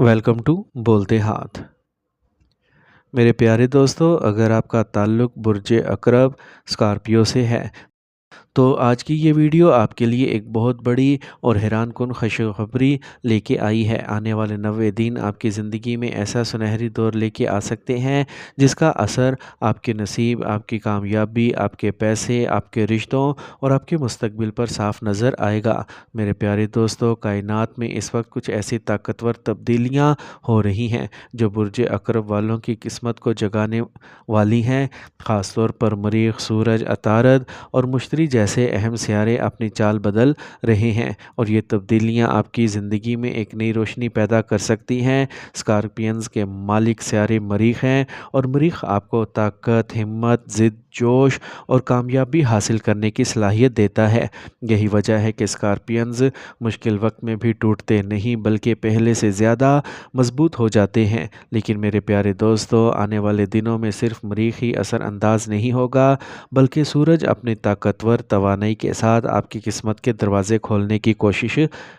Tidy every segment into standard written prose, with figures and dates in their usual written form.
Welcome to बोलते हाथ। मेरे प्यारे दोस्तों, अगर आपका ताल्लुक़ बुर्ज अक़रब स्कॉर्पियो से है तो आज की ये वीडियो आपके लिए एक बहुत बड़ी और हैरानकुन खुशखबरी लेके आई है। आने वाले 90 दिन आपकी ज़िंदगी में ऐसा सुनहरी दौर लेके आ सकते हैं जिसका असर आपके नसीब, आपकी कामयाबी, आपके पैसे, आपके रिश्तों और आपके मुस्तकबिल पर साफ नज़र आएगा। मेरे प्यारे दोस्तों, कायनात में इस वक्त कुछ ऐसी ताकतवर तब्दीलियाँ हो रही हैं जो बुर्ज अक़रब वालों की किस्मत को जगाने वाली हैं। ख़ास तौर पर मरीख़, सूरज, अतारद और मुश्तरी जैसे अहम सियारे अपनी चाल बदल रहे हैं और ये तब्दीलियां आपकी ज़िंदगी में एक नई रोशनी पैदा कर सकती हैं। स्कॉर्पियंस के मालिक सियारे मरीख़ हैं और मरीख़ आपको ताकत, हिम्मत, ज़िद, जोश और कामयाबी हासिल करने की सलाहियत देता है। यही वजह है कि स्कॉर्पियंस मुश्किल वक्त में भी टूटते नहीं बल्कि पहले से ज़्यादा मजबूत हो जाते हैं। लेकिन मेरे प्यारे दोस्तों, आने वाले दिनों में सिर्फ मरीख़ ही असरअंदाज नहीं होगा बल्कि सूरज अपनी ताकतवर तवानाई के साथ आपकी किस्मत के दरवाज़े खोलने की कोशिश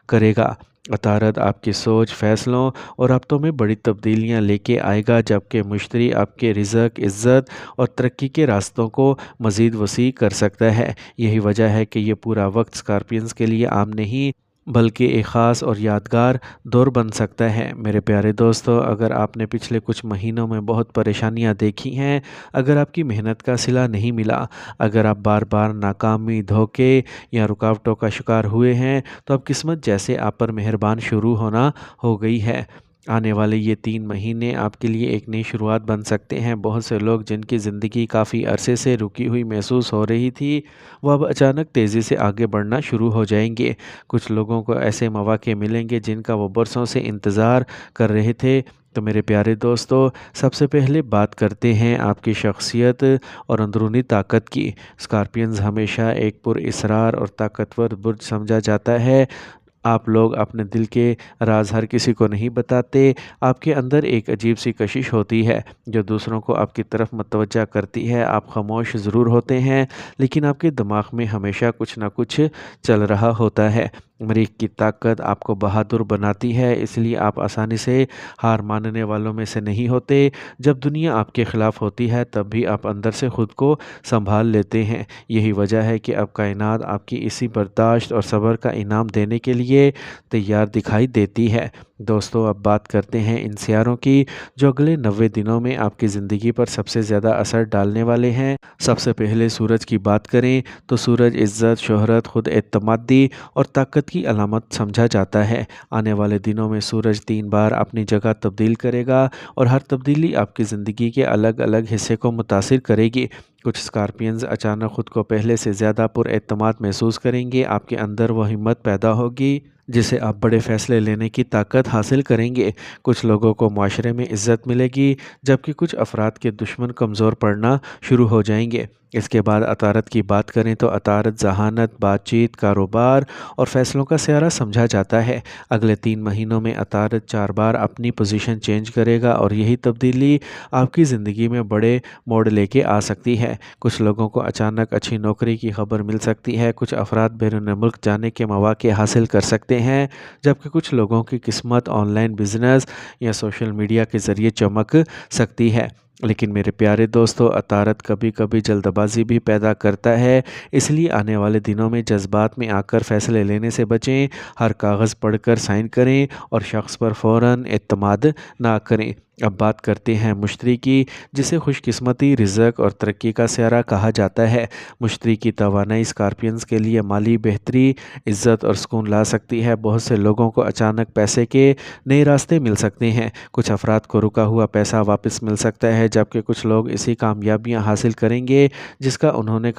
करेगा। अतारद आपकी सोच, फ़ैसलों और रब्तों में बड़ी तब्दीलियां लेके आएगा, जबकि मुश्तरी आपके रिज़्क, इज़्ज़त और तरक्की के रास्तों को मज़ीद वसी कर सकता है। यही वजह है कि ये पूरा वक्त स्कॉर्पियंस के लिए आम नहीं बल्कि एक ख़ास और यादगार दौर बन सकता है। मेरे प्यारे दोस्तों, अगर आपने पिछले कुछ महीनों में बहुत परेशानियां देखी हैं, अगर आपकी मेहनत का सिला नहीं मिला, अगर आप बार बार नाकामी, धोखे या रुकावटों का शिकार हुए हैं, तो अब किस्मत जैसे आप पर मेहरबान शुरू होना हो गई है। आने वाले ये 3 महीने आपके लिए एक नई शुरुआत बन सकते हैं। बहुत से लोग जिनकी ज़िंदगी काफ़ी अरसे से रुकी हुई महसूस हो रही थी, वो अब अचानक तेज़ी से आगे बढ़ना शुरू हो जाएंगे। कुछ लोगों को ऐसे मौके मिलेंगे जिनका वो बरसों से इंतज़ार कर रहे थे। तो मेरे प्यारे दोस्तों, सबसे पहले बात करते हैं आपकी शख्सियत और अंदरूनी ताकत की। स्कॉर्पियंस हमेशा एक पुरअसरार और ताकतवर बुर्ज समझा जाता है। आप लोग अपने दिल के राज हर किसी को नहीं बताते। आपके अंदर एक अजीब सी कशिश होती है जो दूसरों को आपकी तरफ मतवज्जा करती है। आप खामोश ज़रूर होते हैं लेकिन आपके दिमाग में हमेशा कुछ ना कुछ चल रहा होता है। मरीख़ की ताकत आपको बहादुर बनाती है, इसलिए आप आसानी से हार मानने वालों में से नहीं होते। जब दुनिया आपके ख़िलाफ़ होती है तब भी आप अंदर से ख़ुद को संभाल लेते हैं। यही वजह है कि अब कायनात आपकी इसी बर्दाश्त और सब्र का इनाम देने के लिए तैयार दिखाई देती है। दोस्तों, अब बात करते हैं इन सियारों की जो अगले 90 दिनों में आपकी ज़िंदगी पर सबसे ज़्यादा असर डालने वाले हैं। सबसे पहले सूरज की बात करें तो सूरज इज़्ज़त, शोहरत, खुद एतमादी और ताकत की अलामत समझा जाता है। आने वाले दिनों में सूरज 3 बार अपनी जगह तब्दील करेगा और हर तब्दीली आपकी ज़िंदगी के अलग अलग हिस्से को मुतासिर करेगी। कुछ स्कॉर्पियंस अचानक खुद को पहले से ज़्यादा पुरएतमाद महसूस करेंगे। आपके अंदर वो हिम्मत पैदा होगी जिससे आप बड़े फ़ैसले लेने की ताकत हासिल करेंगे। कुछ लोगों को माशरे में इज़्ज़त मिलेगी जबकि कुछ अफराद के दुश्मन कमज़ोर पड़ना शुरू हो जाएंगे। इसके बाद अतारत की बात करें तो अतारत जहानत, बातचीत, कारोबार और फ़ैसलों का सियारा समझा जाता है। अगले 3 महीनों में अतारत 4 बार अपनी पोजीशन चेंज करेगा और यही तब्दीली आपकी ज़िंदगी में बड़े मोड़ लेके आ सकती है। कुछ लोगों को अचानक अच्छी नौकरी की खबर मिल सकती है। कुछ अफराद बैरून मुल्क जाने के मौके हासिल कर सकते हैं, जबकि कुछ लोगों की किस्मत ऑनलाइन बिजनेस या सोशल मीडिया के ज़रिए चमक सकती है। लेकिन मेरे प्यारे दोस्तों, अतारत कभी कभी जल्दबाजी भी पैदा करता है, इसलिए आने वाले दिनों में जज्बात में आकर फ़ैसले लेने से बचें। हर कागज़ पढ़कर साइन करें और शख्स पर फ़ौरन एतमाद ना करें। अब बात करते हैं मुश्तरी की, जिसे खुशकिस्मती, रिज़्क और तरक्की का सियारा कहा जाता है। मुश्तरी की तवानाई स्कॉर्पियंस के लिए माली बेहतरी, इज़्ज़त और सुकून ला सकती है। बहुत से लोगों को अचानक पैसे के नए रास्ते मिल सकते हैं। कुछ अफराद को रुका हुआ पैसा वापस मिल सकता है, जबकि कुछ लोग ऐसी कामयाबियां हासिल करेंगे जिसका उन्होंने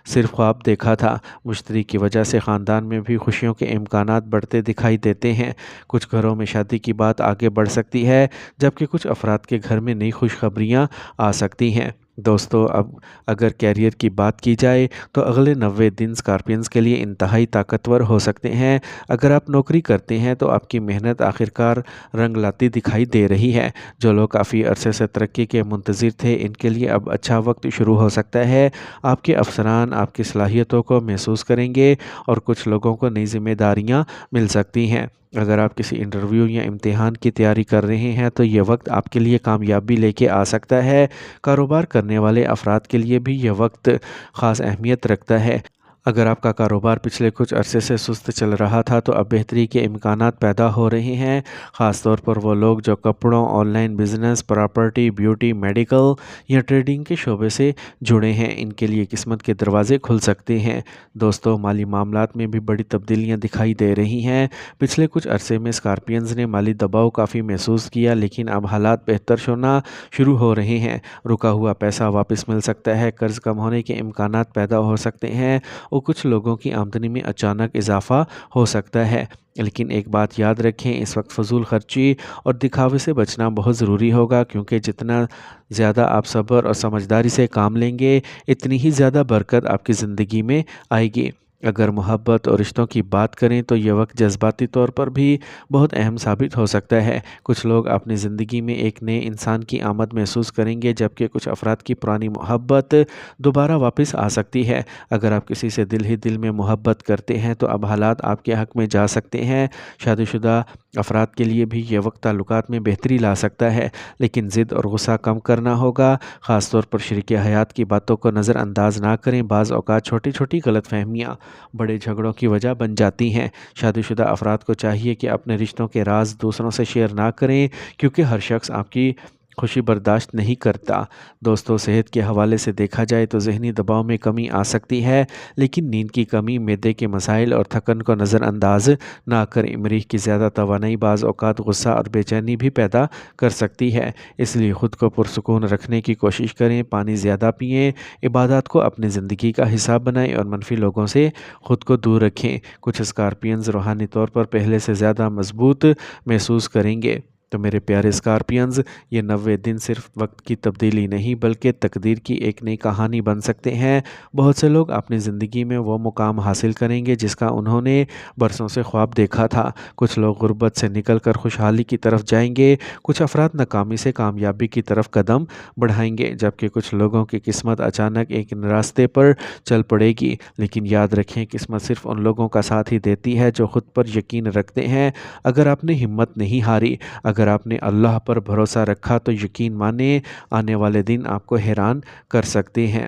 सिर्फ ख्वाब देखा था। मुश्तरी की वजह से ख़ानदान में भी खुशियों के इम्कानात बढ़ते दिखाई देते हैं। कुछ घरों में शादी की बात आगे बढ़ सकती है, जबकि कुछ अफराद के घर में नई खुशखबरियाँ आ सकती हैं। दोस्तों, अब अगर कैरियर की बात की जाए तो अगले 90 दिन स्कॉर्पियंस के लिए इंतहाई ताकतवर हो सकते हैं। अगर आप नौकरी करते हैं तो आपकी मेहनत आखिरकार रंग लाती दिखाई दे रही है। जो लोग काफ़ी अरसे से तरक्की के मुंतज़िर थे, इनके लिए अब अच्छा वक्त शुरू हो सकता है। आपके अफसरान آپ کی صلاحیتوں کو محسوس کریں گے اور کچھ لوگوں کو نئی ذمہ داریاں مل سکتی ہیں۔ اگر آپ کسی انٹرویو یا امتحان کی تیاری کر رہے ہیں تو یہ وقت آپ کے لیے کامیابی لے کے آ سکتا ہے۔ کاروبار کرنے والے افراد کے لیے بھی یہ وقت خاص اہمیت رکھتا ہے۔ اگر آپ کا کاروبار پچھلے کچھ عرصے سے سست چل رہا تھا تو اب بہتری کے امکانات پیدا ہو رہے ہیں، خاص طور پر وہ لوگ جو کپڑوں، on line business, property, beauty, medical یا ٹریڈنگ کے شعبے سے جڑے ہیں، ان کے لیے قسمت کے دروازے کھل سکتے ہیں۔ دوستو، مالی معاملات میں بھی بڑی تبدیلیاں دکھائی دے رہی ہیں۔ پچھلے کچھ عرصے میں اسکارپینز نے مالی دباؤ کافی محسوس کیا، لیکن اب حالات بہتر ہونا شروع ہو رہے ہیں۔ رکا ہوا پیسہ واپس مل سکتا ہے، قرض کم ہونے کے امکانات پیدا ہو سکتے ہیں اور کچھ لوگوں کی آمدنی میں اچانک اضافہ ہو سکتا ہے۔ لیکن ایک بات یاد رکھیں، اس وقت فضول خرچی اور دکھاوے سے بچنا بہت ضروری ہوگا، کیونکہ جتنا زیادہ آپ صبر اور سمجھداری سے کام لیں گے، اتنی ہی زیادہ برکت آپ کی زندگی میں آئے گی۔ اگر محبت اور رشتوں کی بات کریں تو یہ وقت جذباتی طور پر بھی بہت اہم ثابت ہو سکتا ہے۔ کچھ لوگ اپنی زندگی میں ایک نئے انسان کی آمد محسوس کریں گے، جبکہ کچھ افراد کی پرانی محبت دوبارہ واپس آ سکتی ہے۔ اگر آپ کسی سے دل ہی دل میں محبت کرتے ہیں تو اب حالات آپ کے حق میں جا سکتے ہیں۔ شادی شدہ افراد کے لیے بھی یہ وقت تعلقات میں بہتری لا سکتا ہے، لیکن ضد اور غصہ کم کرنا ہوگا۔ خاص طور پر شریک حیات کی باتوں کو نظر انداز نہ کریں۔ بعض اوقات چھوٹی چھوٹی غلط فہمیاں بڑے جھگڑوں کی وجہ بن جاتی ہیں۔ شادی شدہ افراد کو چاہیے کہ اپنے رشتوں کے راز دوسروں سے شیئر نہ کریں، کیونکہ ہر شخص آپ کی خوشی برداشت نہیں کرتا۔ دوستو، صحت کے حوالے سے دیکھا جائے تو ذہنی دباؤ میں کمی آ سکتی ہے، لیکن نیند کی کمی، معدے کے مسائل اور تھکن کو نظر انداز نہ کریں۔ مریخ کی زیادہ توانائی بعض اوقات غصہ اور بے چینی بھی پیدا کر سکتی ہے، اس لیے خود کو پرسکون رکھنے کی کوشش کریں۔ پانی زیادہ پئیں، عبادات کو اپنی زندگی کا حصہ بنائیں اور منفی لوگوں سے خود کو دور رکھیں۔ کچھ اسکارپینز روحانی طور پر پہلے سے زیادہ مضبوط محسوس کریں گے۔ تو میرے پیارے اسکارپینز، یہ 90 دن صرف وقت کی تبدیلی نہیں بلکہ تقدیر کی ایک نئی کہانی بن سکتے ہیں۔ بہت سے لوگ اپنی زندگی میں وہ مقام حاصل کریں گے جس کا انہوں نے برسوں سے خواب دیکھا تھا۔ کچھ لوگ غربت سے نکل کر خوشحالی کی طرف جائیں گے، کچھ افراد ناکامی سے کامیابی کی طرف قدم بڑھائیں گے، جبکہ کچھ لوگوں کی قسمت اچانک ایک راستے پر چل پڑے گی۔ لیکن یاد رکھیں، قسمت صرف ان لوگوں کا ساتھ ہی دیتی ہے جو خود پر یقین رکھتے ہیں۔ اگر آپ نے ہمت نہیں ہاری، اگر آپ نے اللہ پر بھروسہ رکھا تو یقین مانیں آنے والے دن آپ کو حیران کر سکتے ہیں۔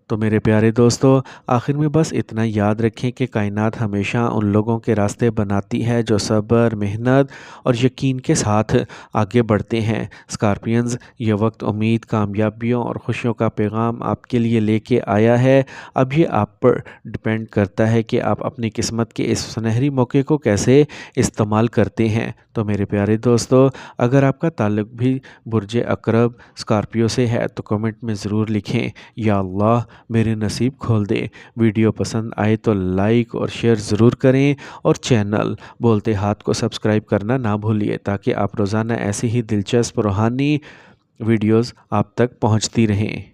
تو میرے پیارے دوستو، آخر میں بس اتنا یاد رکھیں کہ کائنات ہمیشہ ان لوگوں کے راستے بناتی ہے جو صبر، محنت اور یقین کے ساتھ آگے بڑھتے ہیں۔ اسکارپینز، یہ وقت امید، کامیابیوں اور خوشیوں کا پیغام آپ کے لیے لے کے آیا ہے۔ اب یہ آپ پر ڈیپینڈ کرتا ہے کہ آپ اپنی قسمت کے اس سنہری موقع کو کیسے استعمال کرتے ہیں۔ تو میرے پیارے دوستو، اگر آپ کا تعلق بھی برج عقرب اسکارپیو سے ہے تو کمنٹ میں ضرور لکھیں، یا اللہ میرے نصیب کھول دے۔ ویڈیو پسند آئے تو لائک اور شیئر ضرور کریں اور چینل بولتے ہاتھ کو سبسکرائب کرنا نہ بھولیے، تاکہ آپ روزانہ ایسی ہی دلچسپ روحانی ویڈیوز آپ تک پہنچتی رہیں۔